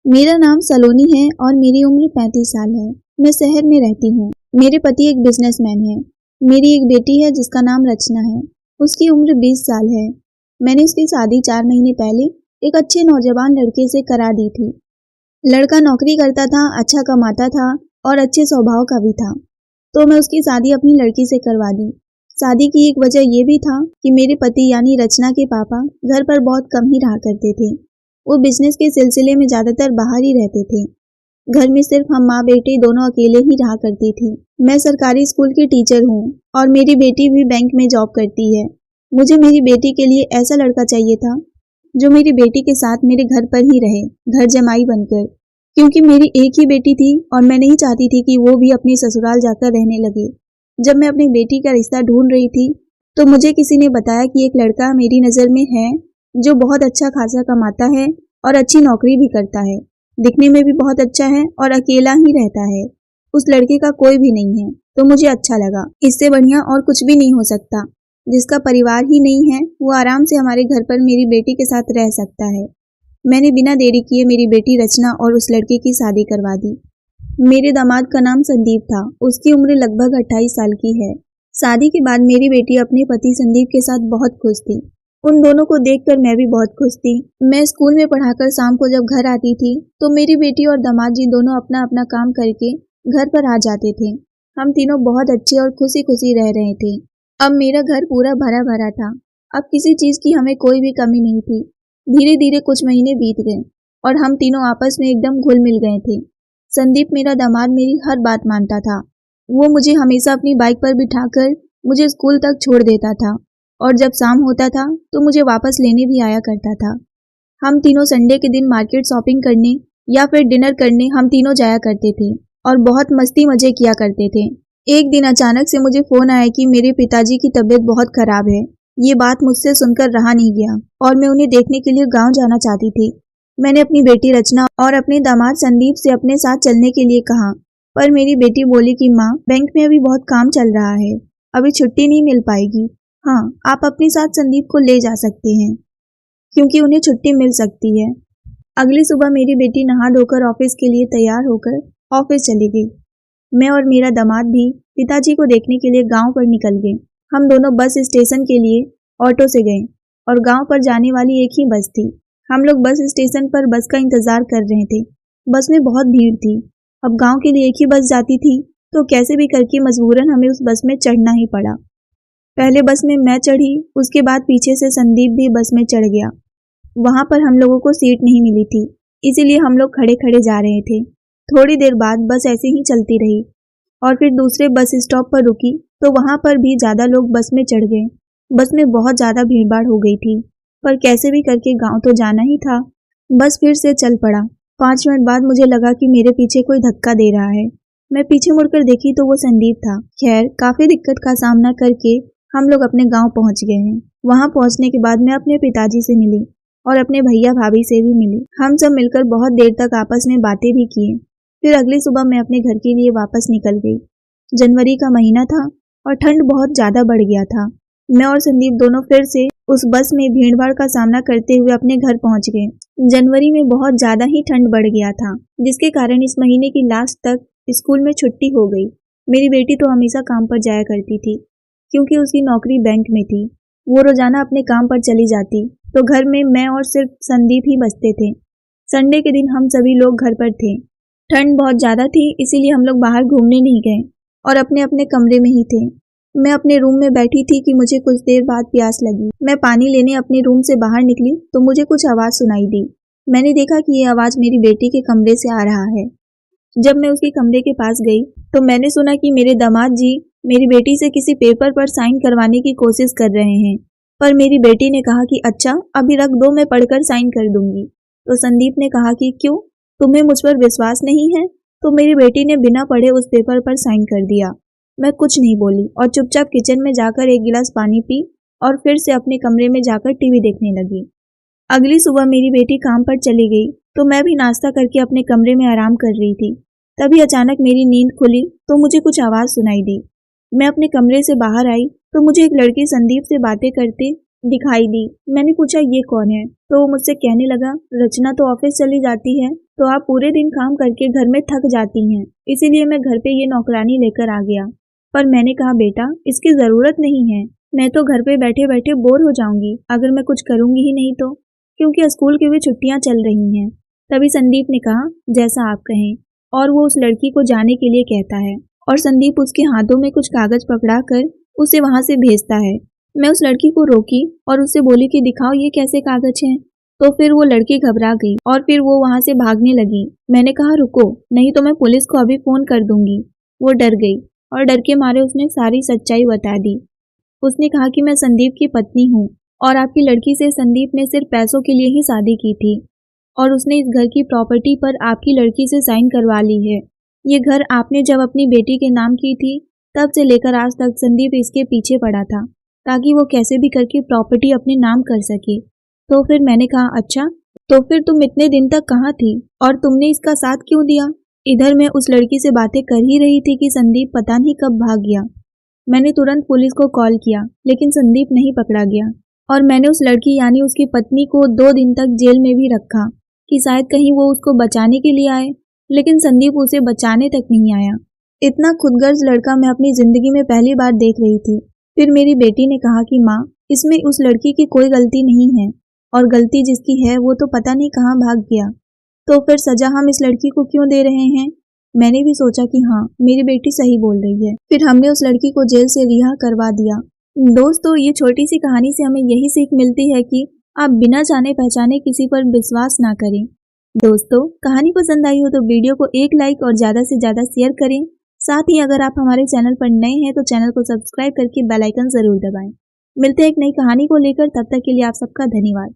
मेरा नाम सलोनी है और मेरी उम्र 35 साल है। मैं शहर में रहती हूँ। मेरे पति एक बिजनेसमैन है। मेरी एक बेटी है जिसका नाम रचना है। उसकी उम्र 20 साल है। मैंने उसकी शादी 4 महीने पहले एक अच्छे नौजवान लड़के से करा दी थी। लड़का नौकरी करता था, अच्छा कमाता था और अच्छे स्वभाव का भी था। तो मैं उसकी शादी अपनी लड़की से करवा दी। शादी की एक वजह यह भी था कि मेरे पति यानी रचना के पापा घर पर बहुत कम ही रहा करते थे। वो बिजनेस के सिलसिले में ज्यादातर बाहर ही रहते थे। घर में सिर्फ हम माँ बेटे दोनों अकेले ही रहा करती थी। मैं सरकारी स्कूल की टीचर हूँ और मेरी बेटी भी बैंक में जॉब करती है। मुझे मेरी बेटी के लिए ऐसा लड़का चाहिए था जो मेरी बेटी के साथ मेरे घर पर ही रहे, घर जमाई बनकर, क्योंकि मेरी एक ही बेटी थी और मैं नहीं चाहती थी कि वो भी अपने ससुराल जाकर रहने लगे। जब मैं अपनी बेटी का रिश्ता ढूंढ रही थी तो मुझे किसी ने बताया कि एक लड़का मेरी नज़र में है जो बहुत अच्छा खासा कमाता है और अच्छी नौकरी भी करता है, दिखने में भी बहुत अच्छा है और अकेला ही रहता है। उस लड़के का कोई भी नहीं है। तो मुझे अच्छा लगा, इससे बढ़िया और कुछ भी नहीं हो सकता। जिसका परिवार ही नहीं है वो आराम से हमारे घर पर मेरी बेटी के साथ रह सकता है। मैंने बिना देरी किए मेरी बेटी रचना और उस लड़के की शादी करवा दी। मेरे दामाद का नाम संदीप था। उसकी उम्र लगभग 28 साल की है। शादी के बाद मेरी बेटी अपने पति संदीप के साथ बहुत खुश थी। उन दोनों को देखकर मैं भी बहुत खुश थी। मैं स्कूल में पढ़ाकर शाम को जब घर आती थी तो मेरी बेटी और दामाद जी दोनों अपना अपना काम करके घर पर आ जाते थे। हम तीनों बहुत अच्छे और खुशी खुशी रह रहे थे। अब मेरा घर पूरा भरा भरा था। अब किसी चीज की हमें कोई भी कमी नहीं थी। धीरे धीरे कुछ महीने बीत गए और हम तीनों आपस में एकदम घुल मिल गए थे। संदीप मेरा दामाद मेरी हर बात मानता था। वो मुझे हमेशा अपनी बाइक पर बिठाकर मुझे स्कूल तक छोड़ देता था और जब शाम होता था तो मुझे वापस लेने भी आया करता था। हम तीनों संडे के दिन मार्केट शॉपिंग करने या फिर डिनर करने हम तीनों जाया करते थे और बहुत मस्ती मजे किया करते थे। एक दिन अचानक से मुझे फोन आया कि मेरे पिताजी की तबीयत बहुत खराब है। ये बात मुझसे सुनकर रहा नहीं गया और मैं उन्हें देखने के लिए गाँव जाना चाहती थी। मैंने अपनी बेटी रचना और अपने दामाद संदीप से अपने साथ चलने के लिए कहा, पर मेरी बेटी बोली कि माँ, बैंक में अभी बहुत काम चल रहा है, अभी छुट्टी नहीं मिल पाएगी। हाँ, आप अपने साथ संदीप को ले जा सकते हैं क्योंकि उन्हें छुट्टी मिल सकती है। अगली सुबह मेरी बेटी नहा धोकर ऑफिस के लिए तैयार होकर ऑफिस चली गई। मैं और मेरा दामाद भी पिताजी को देखने के लिए गांव पर निकल गए। हम दोनों बस स्टेशन के लिए ऑटो से गए और गांव पर जाने वाली एक ही बस थी। हम लोग बस स्टेशन पर बस का इंतजार कर रहे थे। बस में बहुत भीड़ थी। अब गांव के लिए एक ही बस जाती थी तो कैसे भी करके मजबूरन हमें उस बस में चढ़ना ही पड़ा। पहले बस में मैं चढ़ी, उसके बाद पीछे से संदीप भी बस में चढ़ गया। वहां पर हम लोगों को सीट नहीं मिली थी, इसीलिए हम लोग खड़े खड़े जा रहे थे। थोड़ी देर बाद बस ऐसे ही चलती रही और फिर दूसरे बस स्टॉप पर रुकी तो वहां पर भी ज्यादा लोग बस में चढ़ गए। बस में बहुत ज्यादा भीड़ भाड़ हो गई थी, पर कैसे भी करके गांव तो जाना ही था। बस फिर से चल पड़ा। 5 मिनट बाद मुझे लगा कि मेरे पीछे कोई धक्का दे रहा है। मैं पीछे मुड़कर देखी तो वो संदीप था। खैर, काफी दिक्कत का सामना करके हम लोग अपने गांव पहुंच गए हैं। वहां पहुंचने के बाद मैं अपने पिताजी से मिली और अपने भैया भाभी से भी मिली। हम सब मिलकर बहुत देर तक आपस में बातें भी किए। फिर अगली सुबह मैं अपने घर के लिए वापस निकल गई। जनवरी का महीना था और ठंड बहुत ज्यादा बढ़ गया था। मैं और संदीप दोनों फिर से उस बस में भीड़भाड़ का सामना करते हुए अपने घर पहुंच गए। जनवरी में बहुत ज्यादा ही ठंड बढ़ गया था, जिसके कारण इस महीने की लास्ट तक स्कूल में छुट्टी हो गई। मेरी बेटी तो हमेशा काम पर जाया करती थी क्योंकि उसकी नौकरी बैंक में थी। वो रोजाना अपने काम पर चली जाती तो घर में मैं और सिर्फ संदीप ही बचते थे। संडे के दिन हम सभी लोग घर पर थे। ठंड बहुत ज्यादा थी, इसीलिए हम लोग बाहर घूमने नहीं गए और अपने अपने कमरे में ही थे। मैं अपने रूम में बैठी थी कि मुझे कुछ देर बाद प्यास लगी। मैं पानी लेने अपने रूम से बाहर निकली तो मुझे कुछ आवाज सुनाई दी। मैंने देखा कि ये आवाज मेरी बेटी के कमरे से आ रहा है। जब मैं उसके कमरे के पास गई तो मैंने सुना कि मेरे दामाद जी मेरी बेटी से किसी पेपर पर साइन करवाने की कोशिश कर रहे हैं, पर मेरी बेटी ने कहा कि अच्छा, अभी रख दो, मैं पढ़कर साइन कर दूंगी। तो संदीप ने कहा कि क्यों, तुम्हें मुझ पर विश्वास नहीं है? तो मेरी बेटी ने बिना पढ़े उस पेपर पर साइन कर दिया। मैं कुछ नहीं बोली और चुपचाप किचन में जाकर एक गिलास पानी पी और फिर से अपने कमरे में जाकर टीवी देखने लगी। अगली सुबह मेरी बेटी काम पर चली गई तो मैं भी नाश्ता करके अपने कमरे में आराम कर रही थी। तभी अचानक मेरी नींद खुली तो मुझे कुछ आवाज सुनाई दी। मैं अपने कमरे से बाहर आई तो मुझे एक लड़की संदीप से बातें करते दिखाई दी। मैंने पूछा ये कौन है, तो वो मुझसे कहने लगा रचना तो ऑफिस चली जाती है, तो आप पूरे दिन काम करके घर में थक जाती हैं, इसीलिए मैं घर पे ये नौकरानी लेकर आ गया। पर मैंने कहा बेटा इसकी जरूरत नहीं है, मैं तो घर पे बैठे बैठे बोर हो जाऊंगी अगर मैं कुछ करूंगी ही नहीं तो, क्योंकि स्कूल की भी छुट्टियां चल रही हैं। तभी संदीप ने कहा जैसा आप कहें, और वो उस लड़की को जाने के लिए कहता है और संदीप उसके हाथों में कुछ कागज पकड़ा कर उसे वहां से भेजता है। मैं उस लड़की को रोकी और उससे बोली कि दिखाओ ये कैसे कागज हैं। तो फिर वो लड़की घबरा गई और फिर वो वहां से भागने लगी। मैंने कहा रुको, नहीं तो मैं पुलिस को अभी फोन कर दूंगी। वो डर गई और डर के मारे उसने सारी सच्चाई बता दी। उसने कहा कि मैं संदीप की पत्नी हूँ और आपकी लड़की से संदीप ने सिर्फ पैसों के लिए ही शादी की थी और उसने इस घर की प्रॉपर्टी पर आपकी लड़की से साइन करवा ली है। ये घर आपने जब अपनी बेटी के नाम की थी तब से लेकर आज तक संदीप इसके पीछे पड़ा था ताकि वो कैसे भी करके प्रॉपर्टी अपने नाम कर सके। तो फिर मैंने कहा अच्छा, तो फिर तुम इतने दिन तक कहाँ थी और तुमने इसका साथ क्यों दिया? इधर मैं उस लड़की से बातें कर ही रही थी कि संदीप पता नहीं कब भाग गया। मैंने तुरंत पुलिस को कॉल किया लेकिन संदीप नहीं पकड़ा गया और मैंने उस लड़की यानी उसकी पत्नी को 2 दिन तक जेल में भी रखा कि शायद कहीं वो उसको बचाने के लिए आए, लेकिन संदीप उसे बचाने तक नहीं आया। इतना खुदगर्ज लड़का मैं अपनी जिंदगी में पहली बार देख रही थी। फिर मेरी बेटी ने कहा कि माँ इसमें उस लड़की की कोई गलती नहीं है और गलती जिसकी है वो तो पता नहीं कहाँ भाग गया, तो फिर सजा हम इस लड़की को क्यों दे रहे हैं? मैंने भी सोचा कि हाँ मेरी बेटी सही बोल रही है। फिर हमने उस लड़की को जेल से रिहा करवा दिया। दोस्तों ये छोटी सी कहानी से हमें यही सीख मिलती है कि आप बिना जाने पहचाने किसी पर विश्वास ना करें। दोस्तों कहानी पसंद आई हो तो वीडियो को एक लाइक और ज़्यादा से ज़्यादा शेयर करें। साथ ही अगर आप हमारे चैनल पर नए हैं तो चैनल को सब्सक्राइब करके बेल आइकन जरूर दबाएं। मिलते हैं एक नई कहानी को लेकर, तब तक के लिए आप सबका धन्यवाद।